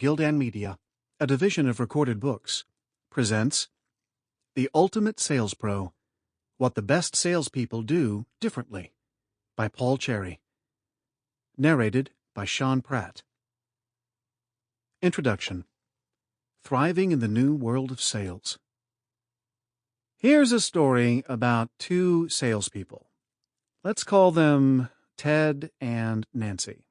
Gildan Media, a division of Recorded Books, presents The Ultimate Sales Pro, What the Best Salespeople Do Differently, by Paul Cherry. Narrated by Pratt. Introduction. Thriving in the New World of Sales. Here's a story about two salespeople. Let's call them Ted and Nancy.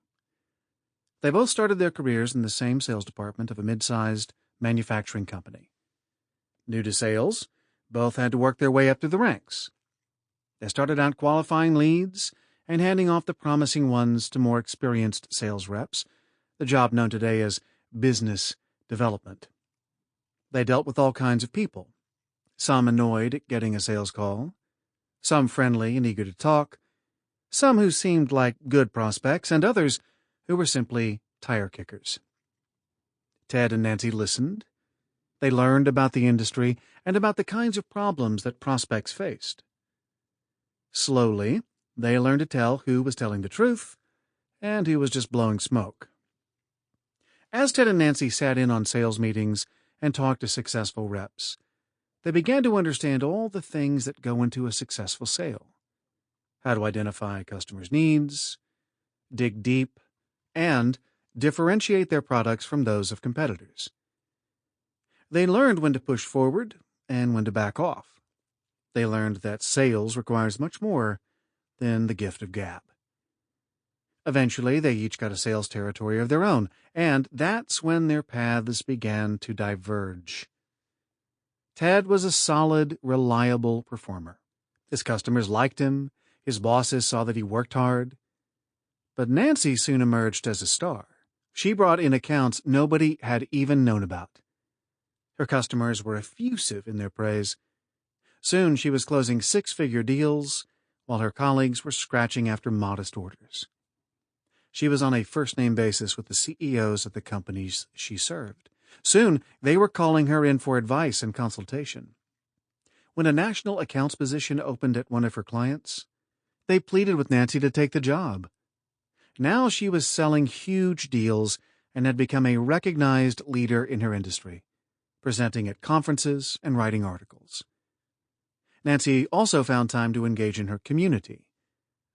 They both started their careers in the same sales department of a mid-sized manufacturing company. New to sales, both had to work their way up through the ranks. They started out qualifying leads and handing off the promising ones to more experienced sales reps, the job known today as business development. They dealt with all kinds of people, some annoyed at getting a sales call, some friendly and eager to talk, some who seemed like good prospects, and others who were simply tire kickers. Ted and Nancy listened. They learned about the industry and about the kinds of problems that prospects faced. Slowly, they learned to tell who was telling the truth and who was just blowing smoke. As Ted and Nancy sat in on sales meetings and talked to successful reps, they began to understand all the things that go into a successful sale. How to identify customers' needs, dig deep, and differentiate their products from those of competitors. They learned when to push forward and when to back off. They learned that sales requires much more than the gift of gab. Eventually, they each got a sales territory of their own, and that's when their paths began to diverge. Ted was a solid, reliable performer. His customers liked him. His bosses saw that he worked hard. But Nancy soon emerged as a star. She brought in accounts nobody had even known about. Her customers were effusive in their praise. Soon she was closing six-figure deals, while her colleagues were scratching after modest orders. She was on a first-name basis with the CEOs of the companies she served. Soon they were calling her in for advice and consultation. When a national accounts position opened at one of her clients, they pleaded with Nancy to take the job. Now she was selling huge deals and had become a recognized leader in her industry, presenting at conferences and writing articles. Nancy also found time to engage in her community.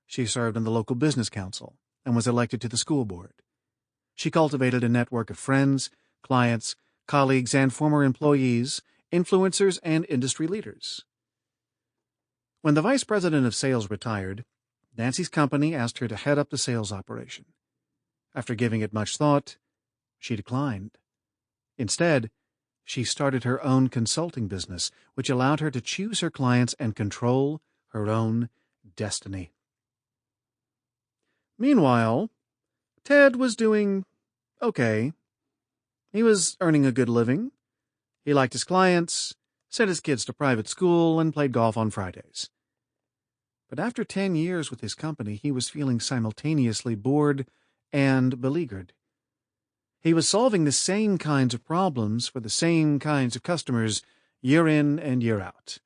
She served on the local business council and was elected to the school board. She cultivated a network of friends, clients, colleagues, and former employees, influencers, and industry leaders. When the vice president of sales retired, Nancy's company asked her to head up the sales operation. After giving it much thought, she declined. Instead, she started her own consulting business, which allowed her to choose her clients and control her own destiny. Meanwhile, Ted was doing okay. He was earning a good living. He liked his clients, sent his kids to private school, and played golf on Fridays. But after 10 years with his company, he was feeling simultaneously bored and beleaguered. He was solving the same kinds of problems for the same kinds of customers year in and year out.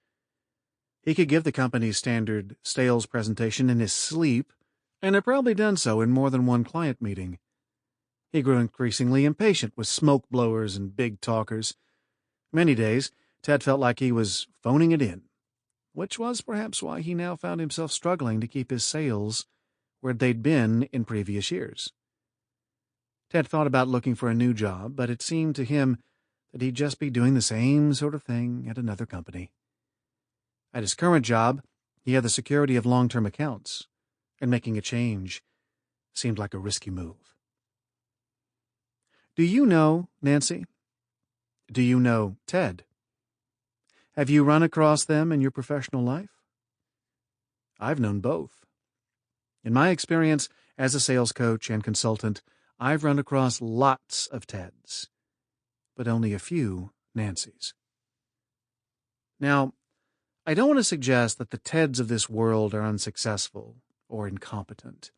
He could give the company's standard sales presentation in his sleep, and had probably done so in more than one client meeting. He grew increasingly impatient with smoke blowers and big talkers. Many days, Ted felt like he was phoning it in, which was perhaps why he now found himself struggling to keep his sales where they'd been in previous years. Ted thought about looking for a new job, but it seemed to him that he'd just be doing the same sort of thing at another company. At his current job, he had the security of long-term accounts, and making a change seemed like a risky move. Do you know Nancy? Do you know Ted? Have you run across them in your professional life? I've known both. In my experience as a sales coach and consultant, I've run across lots of Teds, but only a few Nancys. Now, I don't want to suggest that the Teds of this world are unsuccessful or incompetent.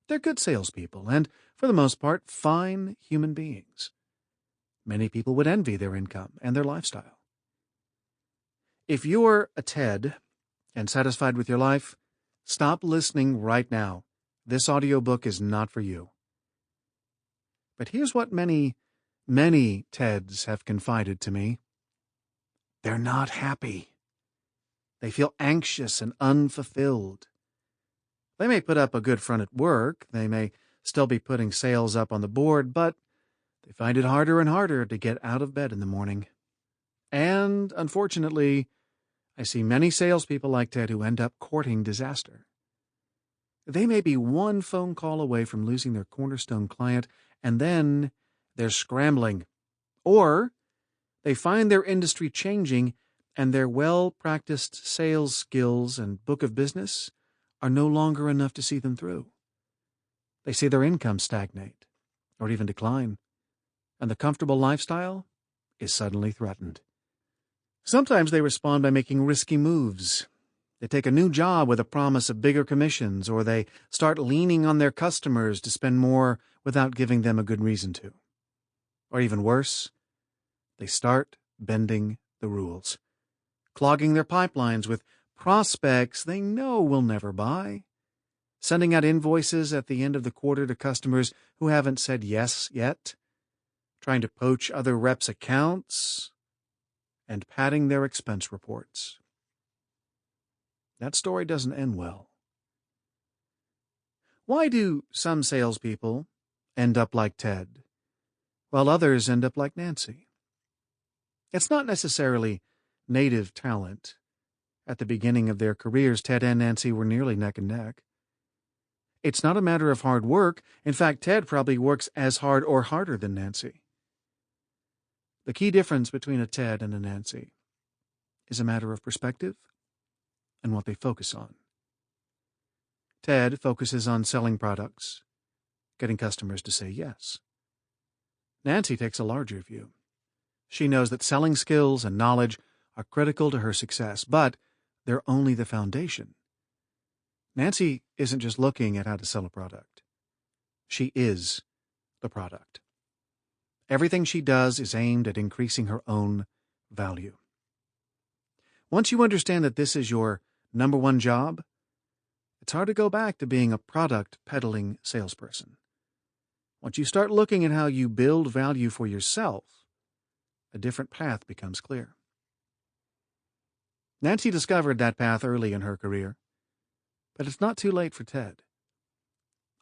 They're good salespeople and, for the most part, fine human beings. Many people would envy their income and their lifestyle. If you're a Ted and satisfied with your life, stop listening right now. This audiobook is not for you. But here's what many Many Teds have confided to me. They're not happy. They feel anxious and unfulfilled. They may put up a good front at work, they may still be putting sales up on the board, but they find it harder and harder to get out of bed in the morning. And, unfortunately, I see many salespeople like Ted who end up courting disaster. They may be one phone call away from losing their cornerstone client, and then they're scrambling. Or they find their industry changing, and their well-practiced sales skills and book of business are no longer enough to see them through. They see their income stagnate, or even decline, and the comfortable lifestyle is suddenly threatened. Sometimes they respond by making risky moves. They take a new job with a promise of bigger commissions, or they start leaning on their customers to spend more without giving them a good reason to. Or even worse, they start bending the rules, clogging their pipelines with prospects they know will never buy, sending out invoices at the end of the quarter to customers who haven't said yes yet, trying to poach other reps' accounts, and padding their expense reports. That story doesn't end well. Why do some salespeople end up like Ted, while others end up like Nancy? It's not necessarily native talent. At the beginning of their careers, Ted and Nancy were nearly neck and neck. It's not a matter of hard work. In fact, Ted probably works as hard or harder than Nancy. The key difference between a Ted and a Nancy is a matter of perspective and what they focus on. Ted focuses on selling products, getting customers to say yes. Nancy takes a larger view. She knows that selling skills and knowledge are critical to her success, but they're only the foundation. Nancy isn't just looking at how to sell a product. She is the product. Everything she does is aimed at increasing her own value. Once you understand that this is your number one job, it's hard to go back to being a product-peddling salesperson. Once you start looking at how you build value for yourself, a different path becomes clear. Nancy discovered that path early in her career, but it's not too late for Ted.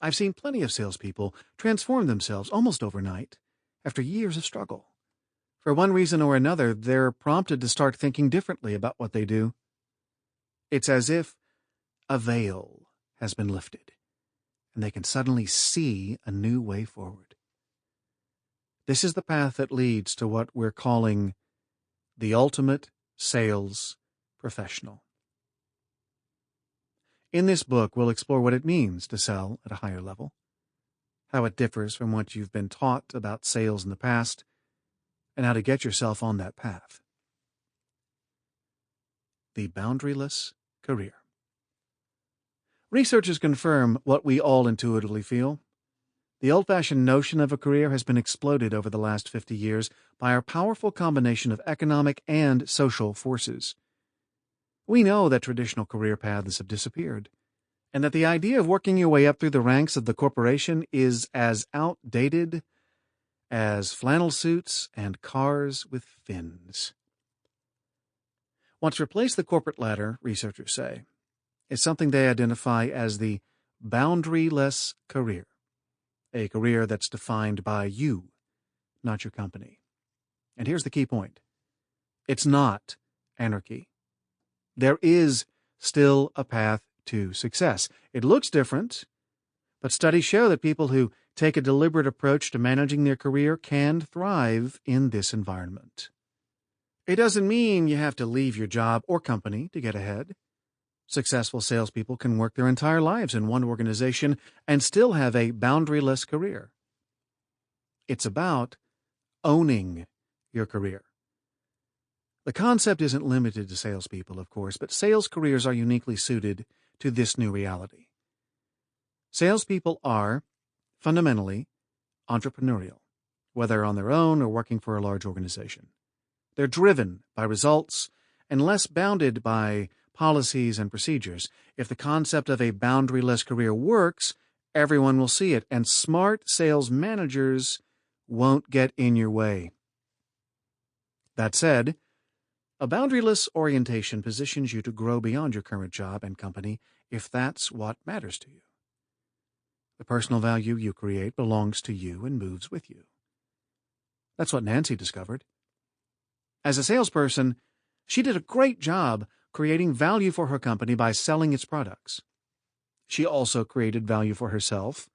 I've seen plenty of salespeople transform themselves almost overnight after years of struggle. For one reason or another, they're prompted to start thinking differently about what they do. It's as if a veil has been lifted, and they can suddenly see a new way forward. This is the path that leads to what we're calling the ultimate sales professional. In this book, we'll explore what it means to sell at a higher level, how it differs from what you've been taught about sales in the past, and how to get yourself on that path. The boundaryless career. Researchers confirm what we all intuitively feel. The old-fashioned notion of a career has been exploded over the last 50 years by our powerful combination of economic and social forces. We know that traditional career paths have disappeared, and that the idea of working your way up through the ranks of the corporation is as outdated as flannel suits and cars with fins. What's replaced the corporate ladder, researchers say, is something they identify as the boundaryless career, a career that's defined by you, not your company. And here's the key point. It's not anarchy. There is still a path to success. It looks different, but studies show that people who take a deliberate approach to managing their career can thrive in this environment. It doesn't mean you have to leave your job or company to get ahead. Successful salespeople can work their entire lives in one organization and still have a boundaryless career. It's about owning your career. The concept isn't limited to salespeople, of course, but sales careers are uniquely suited to this new reality. Salespeople are, fundamentally, entrepreneurial, whether on their own or working for a large organization. They're driven by results and less bounded by policies and procedures. If the concept of a boundaryless career works, everyone will see it, and smart sales managers won't get in your way. That said, a boundaryless orientation positions you to grow beyond your current job and company if that's what matters to you. The personal value you create belongs to you and moves with you. That's what Nancy discovered. As a salesperson, she did a great job creating value for her company by selling its products. She also created value for herself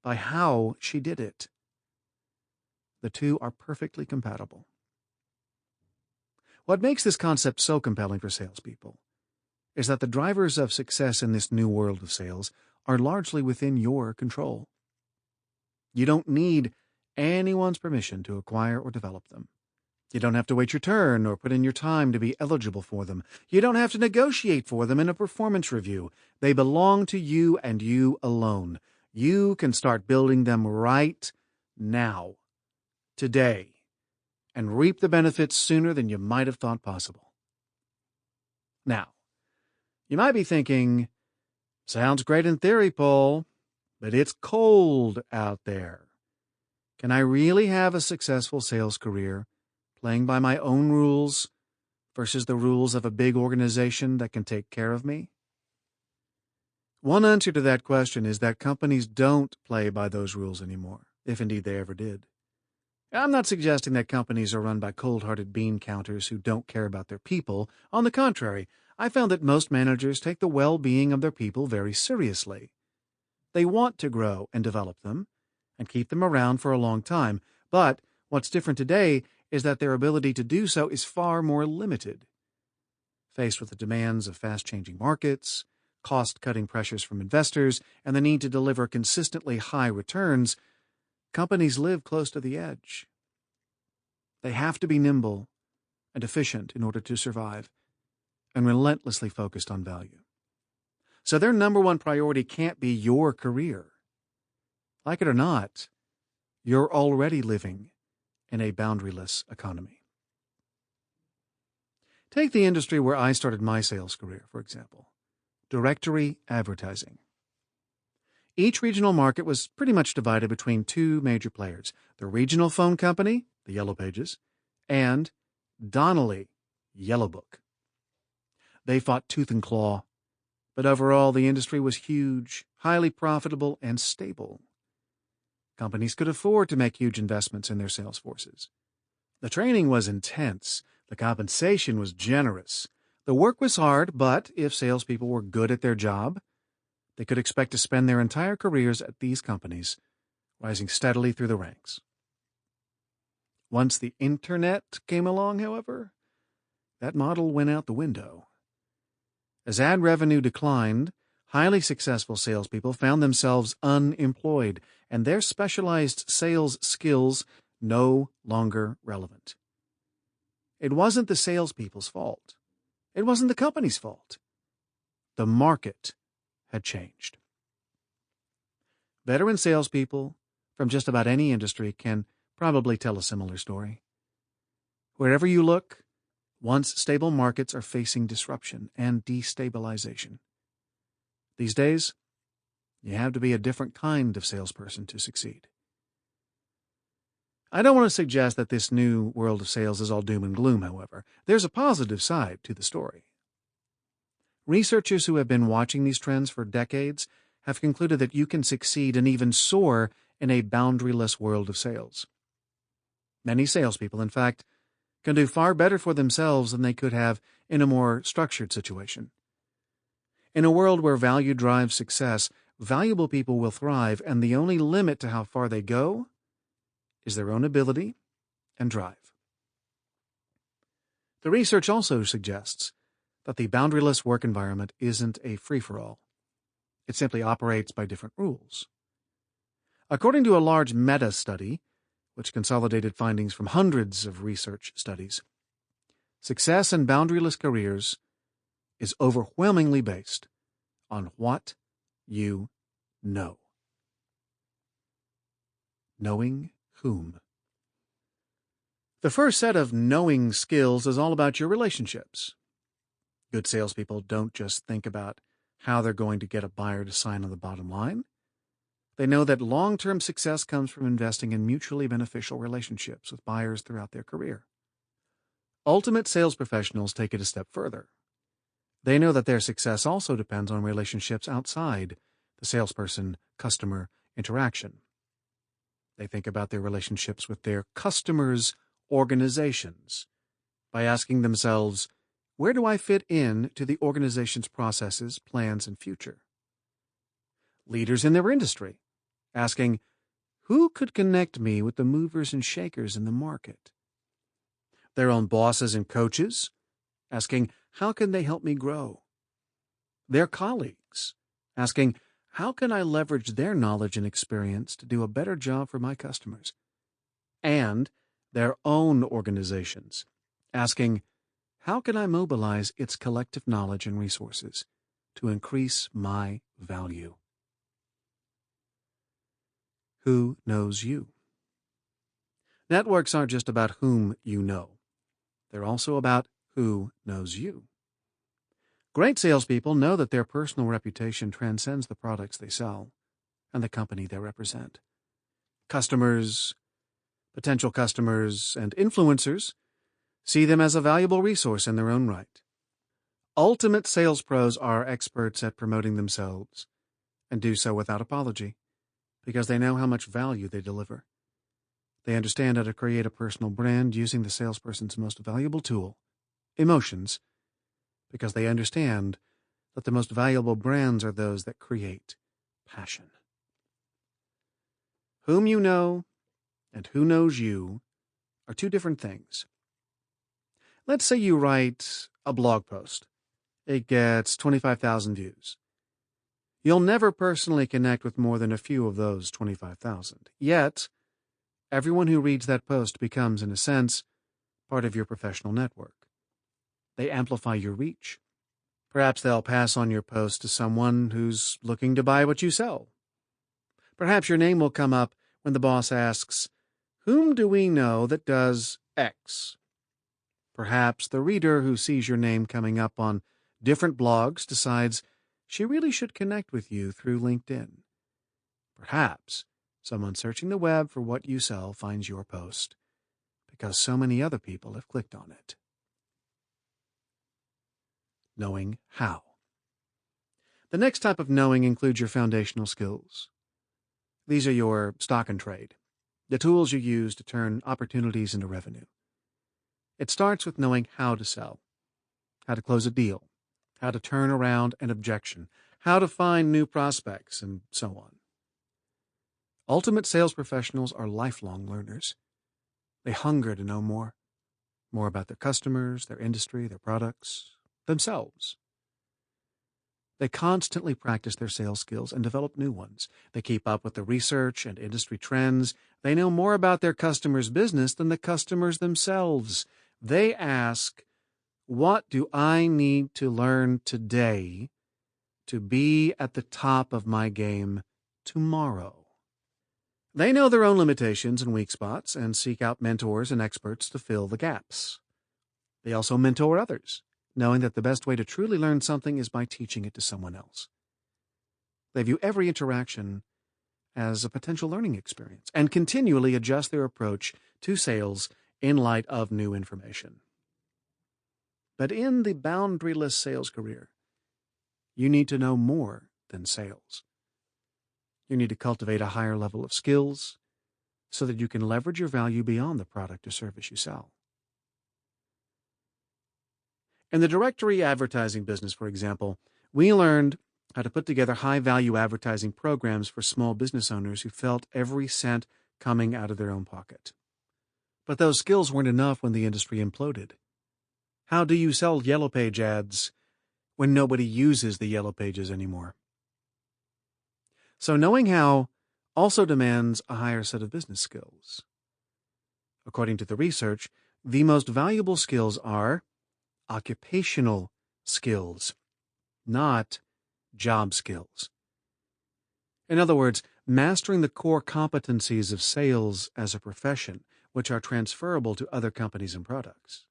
by how she did it. The two are perfectly compatible. What makes this concept so compelling for salespeople is that the drivers of success in this new world of sales are largely within your control. You don't need anyone's permission to acquire or develop them. You don't have to wait your turn or put in your time to be eligible for them. You don't have to negotiate for them in a performance review. They belong to you and you alone. You can start building them right now, today, and reap the benefits sooner than you might have thought possible. Now, you might be thinking, sounds great in theory, Paul, but it's cold out there. Can I really have a successful sales career playing by my own rules versus the rules of a big organization that can take care of me? One answer to that question is that companies don't play by those rules anymore, if indeed they ever did. I'm not suggesting that companies are run by cold-hearted bean counters who don't care about their people. On the contrary, I found that most managers take the well-being of their people very seriously. They want to grow and develop them and keep them around for a long time, but what's different today is that their ability to do so is far more limited. Faced with the demands of fast-changing markets, cost-cutting pressures from investors, and the need to deliver consistently high returns, companies live close to the edge. They have to be nimble and efficient in order to survive, and relentlessly focused on value. So their number one priority can't be your career. Like it or not, you're already living in a boundaryless economy. Take the industry where I started my sales career, for example, directory advertising. Each regional market was pretty much divided between two major players, the regional phone company, the Yellow Pages, and Donnelly, Yellow Book. They fought tooth and claw, but overall the industry was huge, highly profitable, and stable. Companies could afford to make huge investments in their sales forces. The training was intense. The compensation was generous. The work was hard, but if salespeople were good at their job, they could expect to spend their entire careers at these companies, rising steadily through the ranks. Once the internet came along, however, that model went out the window. As ad revenue declined, highly successful salespeople found themselves unemployed, and their specialized sales skills no longer relevant. It wasn't the salespeople's fault. It wasn't the company's fault. The market had changed. Veteran salespeople from just about any industry can probably tell a similar story. Wherever you look, once stable markets are facing disruption and destabilization. These days, you have to be a different kind of salesperson to succeed. I don't want to suggest that this new world of sales is all doom and gloom, however. There's a positive side to the story. Researchers who have been watching these trends for decades have concluded that you can succeed and even soar in a boundaryless world of sales. Many salespeople, in fact, can do far better for themselves than they could have in a more structured situation. In a world where value drives success, valuable people will thrive, and the only limit to how far they go is their own ability and drive. The research also suggests that the boundaryless work environment isn't a free-for-all. It simply operates by different rules. According to a large meta-study, which consolidated findings from hundreds of research studies, success in boundaryless careers is overwhelmingly based on what you know. Knowing whom. The first set of knowing skills is all about your relationships. Good salespeople don't just think about how they're going to get a buyer to sign on the bottom line. They know that long-term success comes from investing in mutually beneficial relationships with buyers throughout their career. Ultimate sales professionals take it a step further. They know that their success also depends on relationships outside the salesperson-customer interaction. They think about their relationships with their customers' organizations by asking themselves, where do I fit in to the organization's processes, plans, and future? Leaders in their industry, asking, who could connect me with the movers and shakers in the market? Their own bosses and coaches, asking, how can they help me grow? Their colleagues, asking, how can I leverage their knowledge and experience to do a better job for my customers? And their own organizations, asking, how can I mobilize its collective knowledge and resources to increase my value? Who knows you? Networks aren't just about whom you know. They're also about who knows you. Great salespeople know that their personal reputation transcends the products they sell and the company they represent. Customers, potential customers, and influencers see them as a valuable resource in their own right. Ultimate sales pros are experts at promoting themselves and do so without apology because they know how much value they deliver. They understand how to create a personal brand using the salesperson's most valuable tool, emotions, because they understand that the most valuable brands are those that create passion. Whom you know and who knows you are two different things. Let's say you write a blog post. It gets 25,000 views. You'll never personally connect with more than a few of those 25,000. Yet, everyone who reads that post becomes, in a sense, part of your professional network. They amplify your reach. Perhaps they'll pass on your post to someone who's looking to buy what you sell. Perhaps your name will come up when the boss asks, whom do we know that does X? Perhaps the reader who sees your name coming up on different blogs decides she really should connect with you through LinkedIn. Perhaps someone searching the web for what you sell finds your post because so many other people have clicked on it. Knowing how. The next type of knowing includes your foundational skills. These are your stock and trade, the tools you use to turn opportunities into revenue. It starts with knowing how to sell, how to close a deal, how to turn around an objection, how to find new prospects, and so on. Ultimate sales professionals are lifelong learners. They hunger to know more about their customers, their industry, their products, themselves. They constantly practice their sales skills and develop new ones. They keep up with the research and industry trends. They know more about their customers' business than the customers themselves. They ask, what do I need to learn today to be at the top of my game tomorrow? They know their own limitations and weak spots and seek out mentors and experts to fill the gaps. They also mentor others, knowing that the best way to truly learn something is by teaching it to someone else. They view every interaction as a potential learning experience and continually adjust their approach to sales in light of new information. But in the boundaryless sales career, you need to know more than sales. You need to cultivate a higher level of skills so that you can leverage your value beyond the product or service you sell. In the directory advertising business, for example, we learned how to put together high-value advertising programs for small business owners who felt every cent coming out of their own pocket. But those skills weren't enough when the industry imploded. How do you sell Yellow Page ads when nobody uses the Yellow Pages anymore? So knowing how also demands a higher set of business skills. According to the research, the most valuable skills are occupational skills, not job skills. In other words, mastering the core competencies of sales as a profession, which are transferable to other companies and products.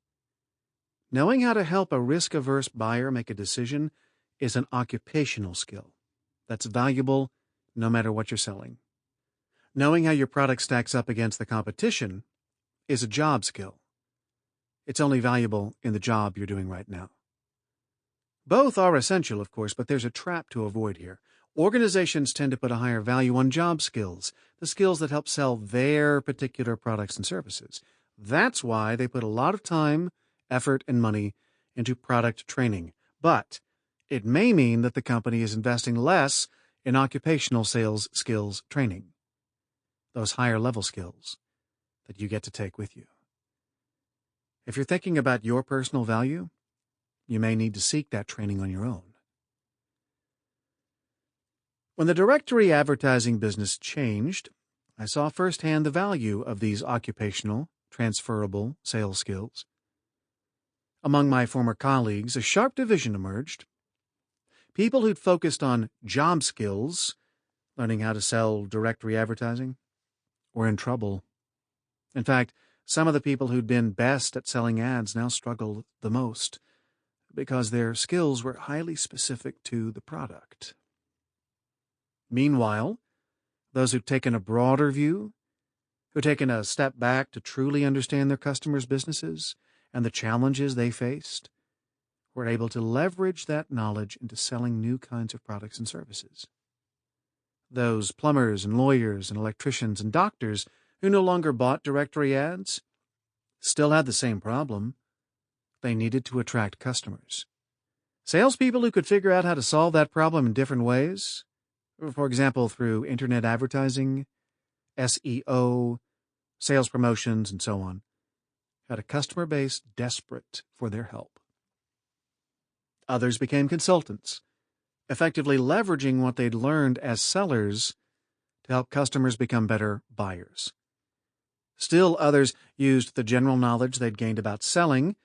Knowing how to help a risk-averse buyer make a decision is an occupational skill that's valuable no matter what you're selling. Knowing how your product stacks up against the competition is a job skill. It's only valuable in the job you're doing right now. Both are essential, of course, but there's a trap to avoid here. Organizations tend to put a higher value on job skills, the skills that help sell their particular products and services. That's why they put a lot of time, effort, and money into product training. But it may mean that the company is investing less in occupational sales skills training, those higher level skills that you get to take with you. If you're thinking about your personal value, you may need to seek that training on your own. When the directory advertising business changed, I saw firsthand the value of these occupational, transferable sales skills. Among my former colleagues, a sharp division emerged. People who'd focused on job skills, learning how to sell directory advertising, were in trouble. In fact, some of the people who'd been best at selling ads now struggled the most because their skills were highly specific to the product. Meanwhile, those who'd taken a broader view, who'd taken a step back to truly understand their customers' businesses and the challenges they faced, were able to leverage that knowledge into selling new kinds of products and services. Those plumbers and lawyers and electricians and doctors who no longer bought directory ads still had the same problem. They needed to attract customers. Salespeople who could figure out how to solve that problem in different ways, for example, through internet advertising, SEO, sales promotions, and so on, had a customer base desperate for their help. Others became consultants, effectively leveraging what they'd learned as sellers to help customers become better buyers. Still others used the general knowledge they'd gained about selling,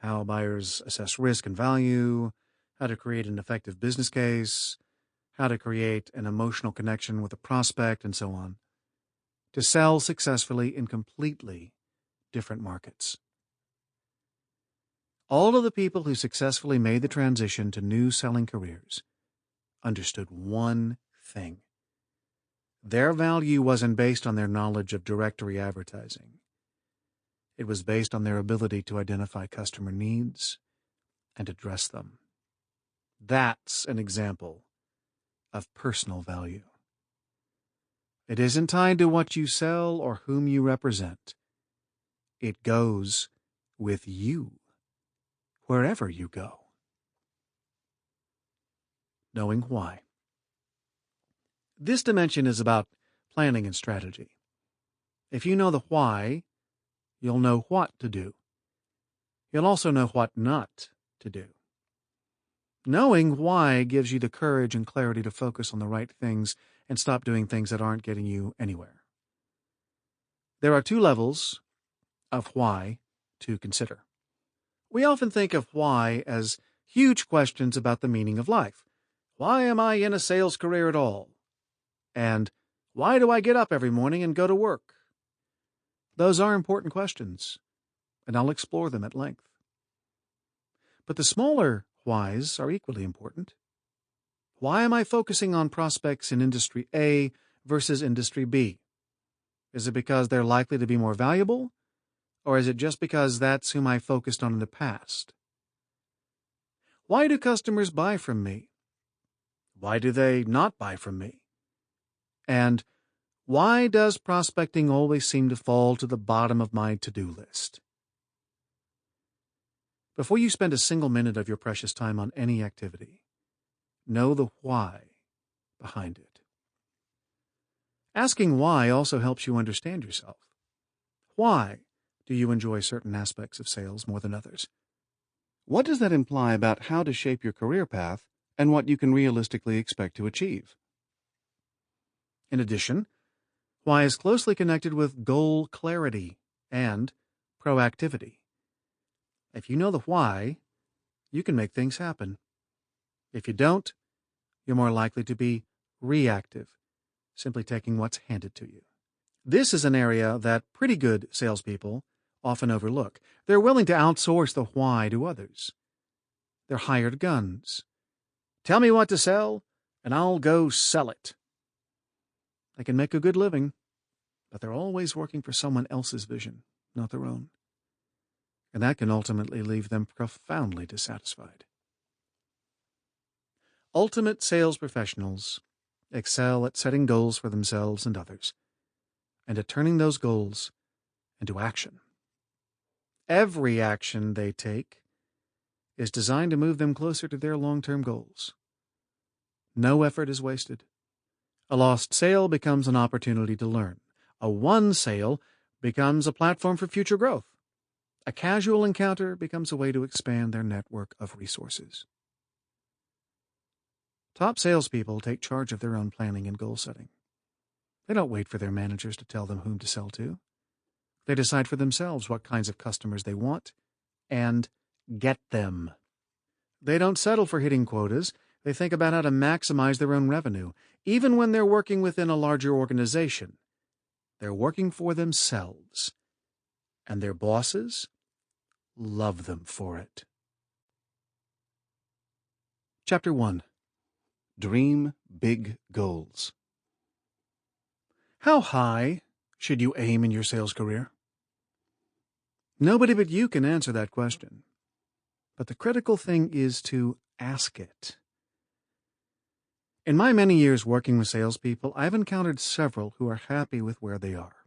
how buyers assess risk and value, how to create an effective business case, how to create an emotional connection with a prospect, and so on, to sell successfully in completely different markets. All of the people who successfully made the transition to new selling careers understood one thing. Their value wasn't based on their knowledge of directory advertising. It was based on their ability to identify customer needs and address them. That's an example of personal value. It isn't tied to what you sell or whom you represent. It goes with you, wherever you go. Knowing why. This dimension is about planning and strategy. If you know the why, you'll know what to do. You'll also know what not to do. Knowing why gives you the courage and clarity to focus on the right things and stop doing things that aren't getting you anywhere. There are two levels of why to consider. We often think of why as huge questions about the meaning of life. Why am I in a sales career at all? And why do I get up every morning and go to work? Those are important questions, and I'll explore them at length. But the smaller whys are equally important. Why am I focusing on prospects in Industry A versus Industry B? Is it because they're likely to be more valuable, or is it just because that's whom I focused on in the past? Why do customers buy from me? Why do they not buy from me? And why does prospecting always seem to fall to the bottom of my to-do list? Before you spend a single minute of your precious time on any activity, know the why behind it. Asking why also helps you understand yourself. Why do you enjoy certain aspects of sales more than others? What does that imply about how to shape your career path and what you can realistically expect to achieve? In addition, why is closely connected with goal clarity and proactivity. If you know the why, you can make things happen. If you don't, you're more likely to be reactive, simply taking what's handed to you. This is an area that pretty good salespeople often overlook. They're willing to outsource the why to others. They're hired guns. Tell me what to sell, and I'll go sell it. They can make a good living, but they're always working for someone else's vision, not their own. And that can ultimately leave them profoundly dissatisfied. Ultimate sales professionals excel at setting goals for themselves and others, and at turning those goals into action. Every action they take is designed to move them closer to their long-term goals. No effort is wasted. A lost sale becomes an opportunity to learn. A won sale becomes a platform for future growth. A casual encounter becomes a way to expand their network of resources. Top salespeople take charge of their own planning and goal setting. They don't wait for their managers to tell them whom to sell to. They decide for themselves what kinds of customers they want and get them. They don't settle for hitting quotas. They think about how to maximize their own revenue. Even when they're working within a larger organization, they're working for themselves. And their bosses love them for it. Chapter 1. Dream Big Goals. How high should you aim in your sales career? Nobody but you can answer that question. But the critical thing is to ask it. In my many years working with salespeople, I've encountered several who are happy with where they are.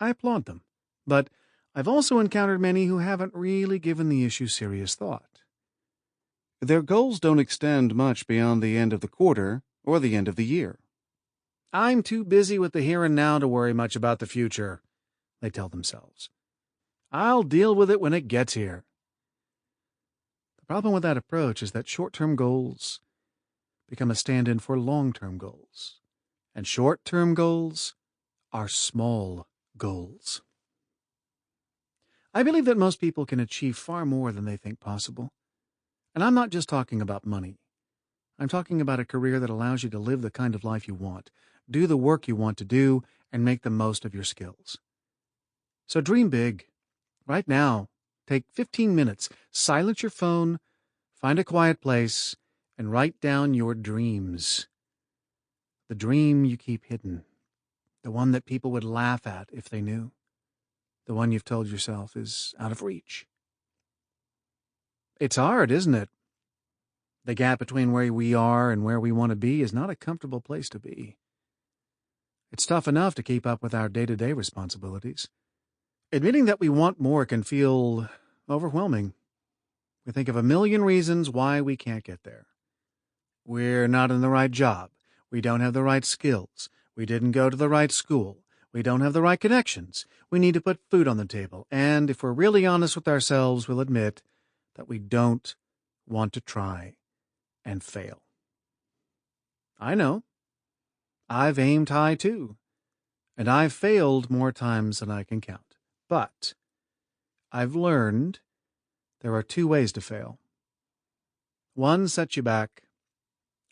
I applaud them, but I've also encountered many who haven't really given the issue serious thought. Their goals don't extend much beyond the end of the quarter or the end of the year. I'm too busy with the here and now to worry much about the future, they tell themselves. I'll deal with it when it gets here. The problem with that approach is that short-term goals become a stand-in for long-term goals, and short-term goals are small goals. I believe that most people can achieve far more than they think possible. And I'm not just talking about money. I'm talking about a career that allows you to live the kind of life you want, do the work you want to do, and make the most of your skills. So dream big. Right now, take 15 minutes, silence your phone, find a quiet place, and write down your dreams. The dream you keep hidden. The one that people would laugh at if they knew. The one you've told yourself is out of reach. It's hard, isn't it? The gap between where we are and where we want to be is not a comfortable place to be. It's tough enough to keep up with our day-to-day responsibilities. Admitting that we want more can feel overwhelming. We think of a million reasons why we can't get there. We're not in the right job. We don't have the right skills. We didn't go to the right school. We don't have the right connections. We need to put food on the table. And if we're really honest with ourselves, we'll admit that we don't want to try and fail. I know. I've aimed high too. And I've failed more times than I can count. But I've learned there are two ways to fail. One sets you back.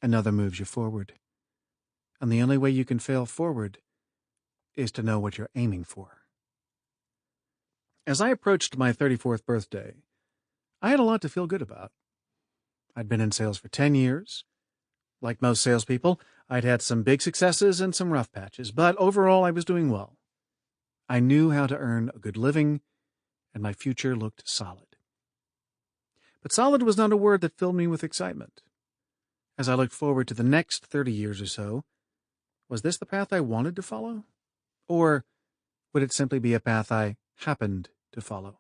Another moves you forward. And the only way you can fail forward is to know what you're aiming for. As I approached my 34th birthday, I had a lot to feel good about. I'd been in sales for 10 years. Like most salespeople, I'd had some big successes and some rough patches, but overall I was doing well. I knew how to earn a good living, and my future looked solid. But solid was not a word that filled me with excitement. As I looked forward to the next 30 years or so, was this the path I wanted to follow? Or would it simply be a path I happened to follow?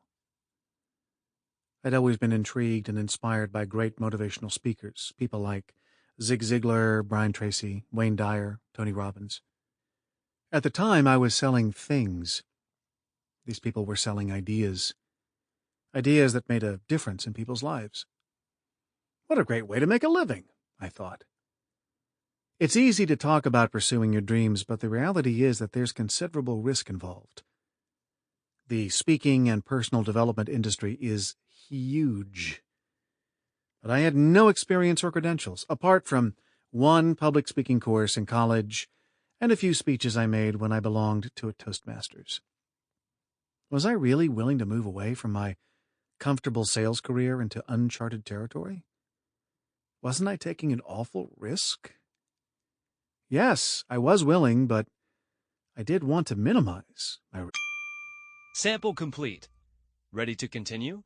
I'd always been intrigued and inspired by great motivational speakers, people like Zig Ziglar, Brian Tracy, Wayne Dyer, Tony Robbins. At the time, I was selling things. These people were selling ideas. Ideas that made a difference in people's lives. What a great way to make a living, I thought. It's easy to talk about pursuing your dreams, but the reality is that there's considerable risk involved. The speaking and personal development industry is huge. But I had no experience or credentials, apart from one public speaking course in college and a few speeches I made when I belonged to a Toastmasters. Was I really willing to move away from my comfortable sales career into uncharted territory? Wasn't I taking an awful risk? Yes, I was willing, but I did want to minimize my... Sample complete. Ready to continue?